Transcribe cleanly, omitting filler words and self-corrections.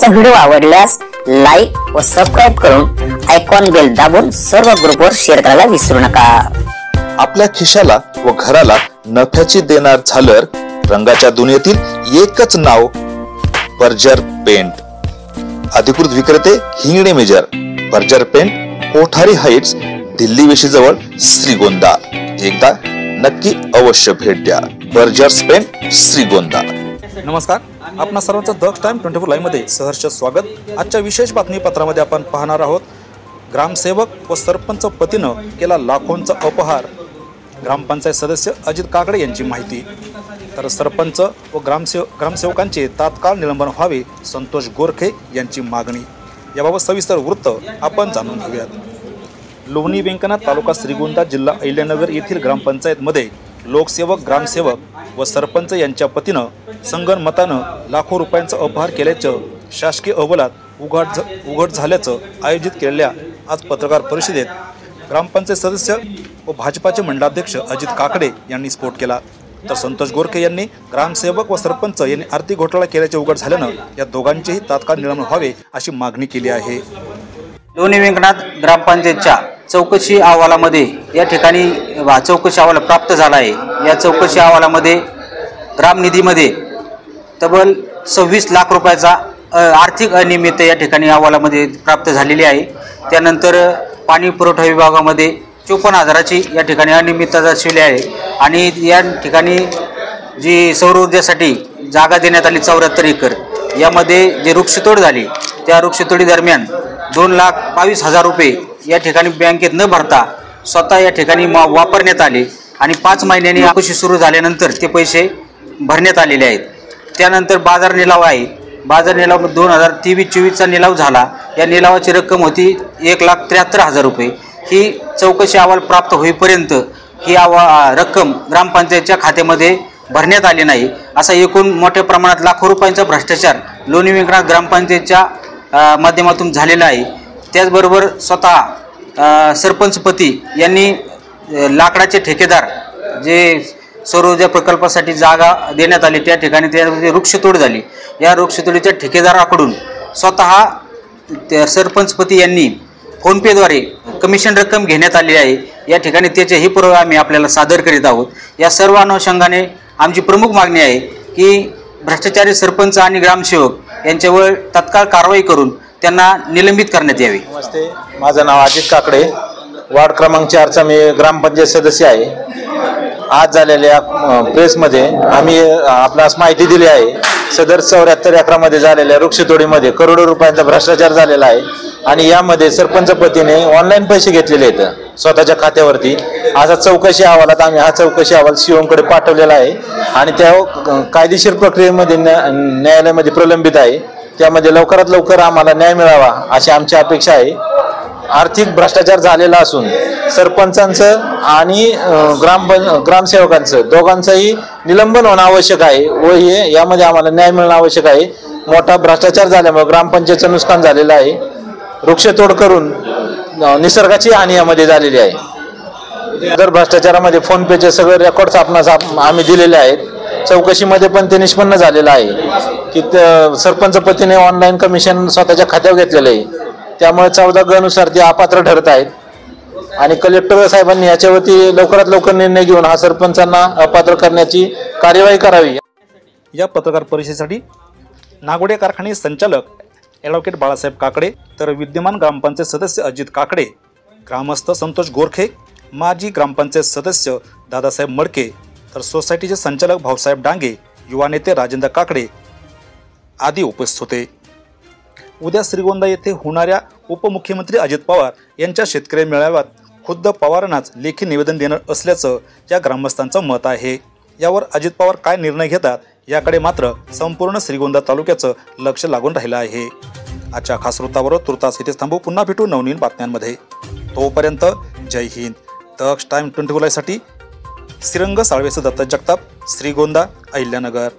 आजचा व्हिडिओ आवडल्यास लाईक व सबस्क्राईब करून आयकॉन बेल दाबून सर्व ग्रुपवर शेअर करायला विसरू नका। आपल्या खिशाला व घराला नफ्याची देणार झालर रंगाच्या दुनियेतील एकच नाव बर्जर पेंट। अधिकृत विक्रेते Hingane major, Berger paint, Kothari heights, Delhi Veshi जवळ, श्रीगोंदा। एकदा नक्की अवश्य भेट द्या। Berger paint, Shrigonda. नमस्कार, आपणा सर्वांचं द टाइम 24 लाईव्ह मध्ये सहर्ष स्वागत। आजच्या विशेष बातमीपत्रामध्ये आपण पाहणार आहोत ग्रामसेवक व सरपंच पतीनं केला लाखोंचा अपहार। ग्रामपंचायत सदस्य अजित काकडे यांची माहिती। तर सरपंच व ग्रामसेवकांचे तात्काळ निलंबन व्हावे, संतोष गोरखे यांची मागणी। याबाबत सविस्तर वृत्त आपण जाणून घेऊयात। लोणी वेंकनाथ तालुका श्रीगोंदा जिल्हा अहिल्यानगर येथील ग्रामपंचायतमध्ये लोकसेवक, ग्रामसेवक व सरपंच यांच्या पतीनं संगनमतानं लाखो रुपयांचा अपहार केल्याचं शासकीय अहवालात उघड झाल्याचं आयोजित केलेल्या आज पत्रकार परिषदेत ग्रामपंचायत सदस्य व भाजपाचे मंडलाध्यक्ष अजित काकडे यांनी स्फोट केला। तर संतोष गोरखे यांनी ग्रामसेवक व सरपंच यांनी आर्थिक घोटाळा केल्याचे उघड झाल्यानं या दोघांचेही तात्काळ निलंबन व्हावे अशी मागणी केली आहे। लोणी वेंकनाथ ग्रामपंचायतच्या चौकशी अहवालामध्ये या ठिकाणी चौकशी अहवाल प्राप्त झाला आहे। या चौकशी अहवालामध्ये ग्रामनिधीमध्ये तब्बल 26 लाख रुपयाचा आर्थिक अनियमितता या ठिकाणी अहवालामध्ये प्राप्त झालेली आहे। त्यानंतर पाणी पुरवठा विभागामध्ये 54,000ची या ठिकाणी अनियमितता दर्शवली आहे। आणि या ठिकाणी जी सौर ऊर्जेसाठी जागा देण्यात आली 74 एकर, यामध्ये जे वृक्षतोड झाली त्या वृक्षतोडी दरम्यान 2,22,000 रुपये या ठिकाणी बँकेत न भरता स्वतः या ठिकाणी वापरण्यात आले आणि 5 महिन्यांनी चौकशी सुरू झाल्यानंतर ते पैसे भरण्यात आलेले आहेत। त्यानंतर बाजार निलाव आहे। बाजार निलाव 2023-24चा निलाव झाला। या निलावाची रक्कम होती 1,73,000 रुपये। ही चौकशी अहवाल प्राप्त होईपर्यंत ही रक्कम ग्रामपंचायतच्या खात्यामध्ये भरण्यात आली नाही। असा एकूण मोठ्या प्रमाणात लाखो रुपयांचा भ्रष्टाचार लोणी वेंकनाथ ग्रामपंचायतच्या माध्यमातून झालेला आहे। त्याचबरोबर स्वतः सरपंचपती यांनी लाकडाचे ठेकेदार जे सौर ऊर्जा प्रकल्पासाठी जागा देण्यात आली त्या ठिकाणी त्यामध्ये वृक्षतोड झाली। या वृक्षतोडीच्या ठेकेदाराकडून स्वतः त्या सरपंचपती यांनी फोनपेद्वारे कमिशन रक्कम घेण्यात आली आहे। या ठिकाणी त्याचेही पुरावे आम्ही आपल्याला सादर करीत आहोत। या सर्व अनुषंगाने आमची प्रमुख मागणी आहे की भ्रष्टाचारी सरपंच आणि ग्रामसेवक यांच्यावर तत्काळ कारवाई करून त्यांना निलंबित करण्यात यावे। नमस्ते, माझं नाव अजित काकडे, वार्ड क्रमांक 4चा मी ग्रामपंचायत सदस्य आहे। आज झालेल्या प्रेसमध्ये आम्ही आपणास माहिती दिली आहे। सदर 74 एकरामध्ये झालेल्या वृक्षतोडीमध्ये करोडो रुपयांचा भ्रष्टाचार झालेला आहे आणि यामध्ये सरपंच पतीने ऑनलाईन पैसे घेतलेले आहेत स्वतःच्या खात्यावरती। असा चौकशी अहवालात आम्ही हा चौकशी अहवाल सीओकडे पाठवलेला आहे आणि त्या कायदेशीर प्रक्रियेमध्ये न्यायालयामध्ये प्रलंबित आहे। त्यामध्ये लवकरात लवकर आम्हाला न्याय मिळावा अशी आमची अपेक्षा आहे। आर्थिक भ्रष्टाचार झालेला असून सरपंचांचं आणि ग्रामसेवकांचं दोघांचंही निलंबन होणं आवश्यक आहे व यामध्ये आम्हाला न्याय मिळणं आवश्यक आहे। मोठा भ्रष्टाचार झाल्यामुळे ग्रामपंचायतचं नुकसान झालेलं आहे। वृक्षतोड करून निसर्गाची हानी यामध्ये झालेली आहे। जर भ्रष्टाचारामध्ये फोनपेचे सगळे रेकॉर्ड्स आपणास आम्ही दिलेले आहेत। चौकशीमध्ये पण ते निष्पन्न झालेलं आहे की सरपंच पतीने ऑनलाईन कमिशन स्वतःच्या खात्यावर घेतलेलं आहे। त्यामुळे 14 नुसार ते अपात्र ठरत आहेत आणि कलेक्टर साहेबांनी याच्यावरती लवकरात लवकर निर्णय घेऊन हा सरपंचांना अपात्र करण्याची कार्यवाही करावी। या पत्रकार परिषदेसाठी नागोडे कारखाने संचालक ॲडव्होकेट बाळासाहेब काकडे, तर विद्यमान ग्रामपंचायत सदस्य अजित काकडे, ग्रामस्थ संतोष गोरखे, माजी ग्रामपंचायत सदस्य दादासाहेब मडके, तर सोसायटीचे संचालक भाऊसाहेब डांगे, युवा नेते राजेंद्र काकडे आदी उपस्थित होते। उद्या श्रीगोंदा येथे होणाऱ्या उपमुख्यमंत्री अजित पवार यांच्या शेतकरी मेळाव्यात खुद्द पवारांनाच लेखी निवेदन देणार असल्याचं या ग्रामस्थांचं मत आहे। यावर अजित पवार काय निर्णय घेतात याकडे मात्र संपूर्ण श्रीगोंदा तालुक्याचं लक्ष लागून राहिलं आहे। आजच्या खास वृत्तावर तुर्तास इथेच थांबू, पुन्हा भेटू नवनवीन बातम्यांमध्ये। तोपर्यंत जय हिंद। द टाइम 24 साठी श्रीरंग साळवेसह दत्त जगताप, श्रीगोंदा, अहिल्यानगर।